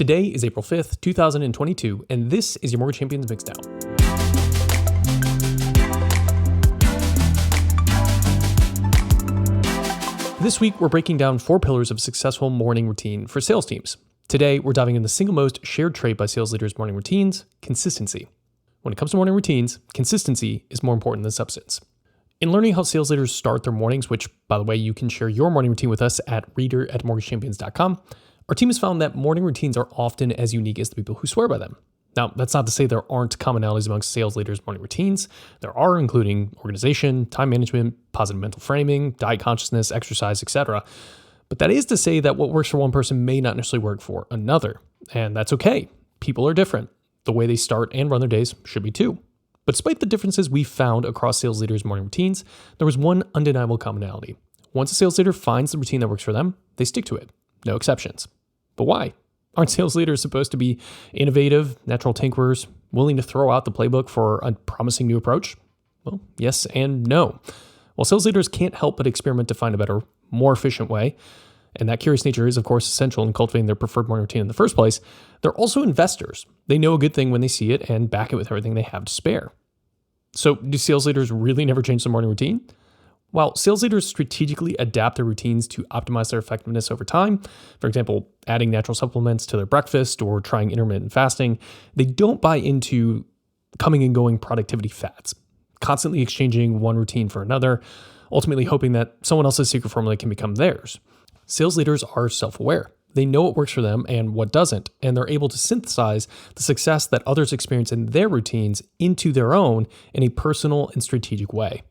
Today is April 5th, 2022, and this is your Mortgage Champions Mixdown. This week, we're breaking down 4 pillars of successful morning routine for sales teams. Today, we're diving into the single most shared trait by sales leaders' morning routines, consistency. When it comes to morning routines, consistency is more important than substance. In learning how sales leaders start their mornings, which, by the way, you can share your morning routine with us at reader@mortgagechampions.com, our team has found that morning routines are often as unique as the people who swear by them. Now, that's not to say there aren't commonalities amongst sales leaders' morning routines. There are, including organization, time management, positive mental framing, diet consciousness, exercise, etc. But that is to say that what works for one person may not necessarily work for another. And that's okay. People are different. The way they start and run their days should be too. But despite the differences we found across sales leaders' morning routines, there was one undeniable commonality. Once a sales leader finds the routine that works for them, they stick to it. No exceptions. But why? Aren't sales leaders supposed to be innovative, natural tinkerers, willing to throw out the playbook for a promising new approach? Well, yes and no. While sales leaders can't help but experiment to find a better, more efficient way, and that curious nature is, of course, essential in cultivating their preferred morning routine in the first place, they're also investors. They know a good thing when they see it and back it with everything they have to spare. So do sales leaders really never change their morning routine? While sales leaders strategically adapt their routines to optimize their effectiveness over time, for example, adding natural supplements to their breakfast or trying intermittent fasting, they don't buy into coming and going productivity fads, constantly exchanging one routine for another, ultimately hoping that someone else's secret formula can become theirs. Sales leaders are self-aware. They know what works for them and what doesn't, and they're able to synthesize the success that others experience in their routines into their own in a personal and strategic way.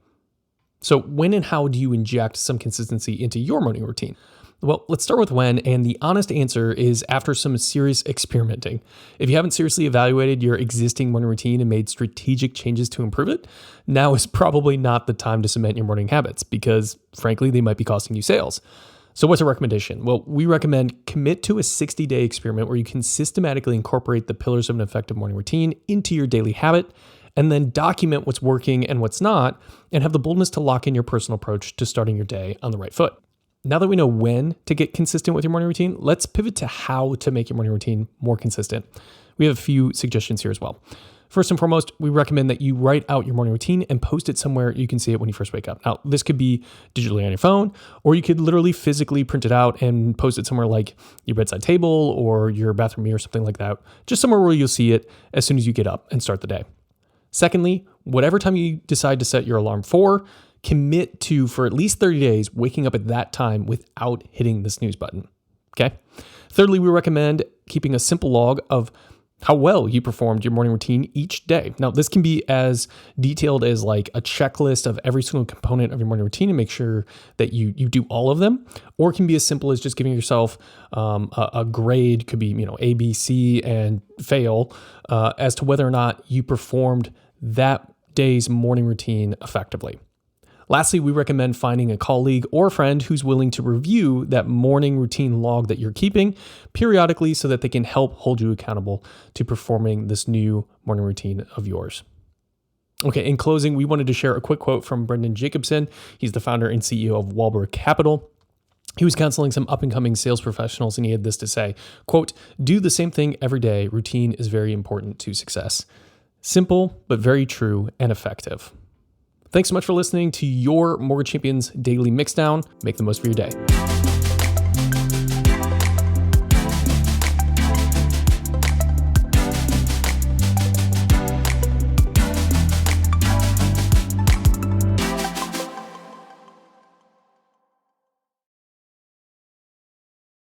So when and how do you inject some consistency into your morning routine? Well, let's start with when, and the honest answer is after some serious experimenting. If you haven't seriously evaluated your existing morning routine and made strategic changes to improve it, now is probably not the time to cement your morning habits because, frankly, they might be costing you sales. So what's a recommendation? Well, we recommend commit to a 60-day experiment where you can systematically incorporate the pillars of an effective morning routine into your daily habit, and then document what's working and what's not, and have the boldness to lock in your personal approach to starting your day on the right foot. Now that we know when to get consistent with your morning routine, let's pivot to how to make your morning routine more consistent. We have a few suggestions here as well. First and foremost, we recommend that you write out your morning routine and post it somewhere you can see it when you first wake up. Now, this could be digitally on your phone, or you could literally physically print it out and post it somewhere like your bedside table or your bathroom mirror, something like that. Just somewhere where you'll see it as soon as you get up and start the day. Secondly, whatever time you decide to set your alarm for, commit to, for at least 30 days, waking up at that time without hitting the snooze button. Okay? Thirdly, we recommend keeping a simple log of how well you performed your morning routine each day. Now, this can be as detailed as like a checklist of every single component of your morning routine and make sure that you do all of them, or it can be as simple as just giving yourself a grade, could be A, B, C, and fail, as to whether or not you performed that day's morning routine effectively. Lastly, we recommend finding a colleague or friend who's willing to review that morning routine log that you're keeping periodically so that they can help hold you accountable to performing this new morning routine of yours. Okay, in closing, we wanted to share a quick quote from Brendan Jacobson. He's the founder and CEO of Walbur Capital. He was counseling some up-and-coming sales professionals, and he had this to say, quote, "Do the same thing every day. Routine is very important to success." Simple, but very true and effective. Thanks so much for listening to your Mortgage Champions Daily Mixdown. Make the most of your day.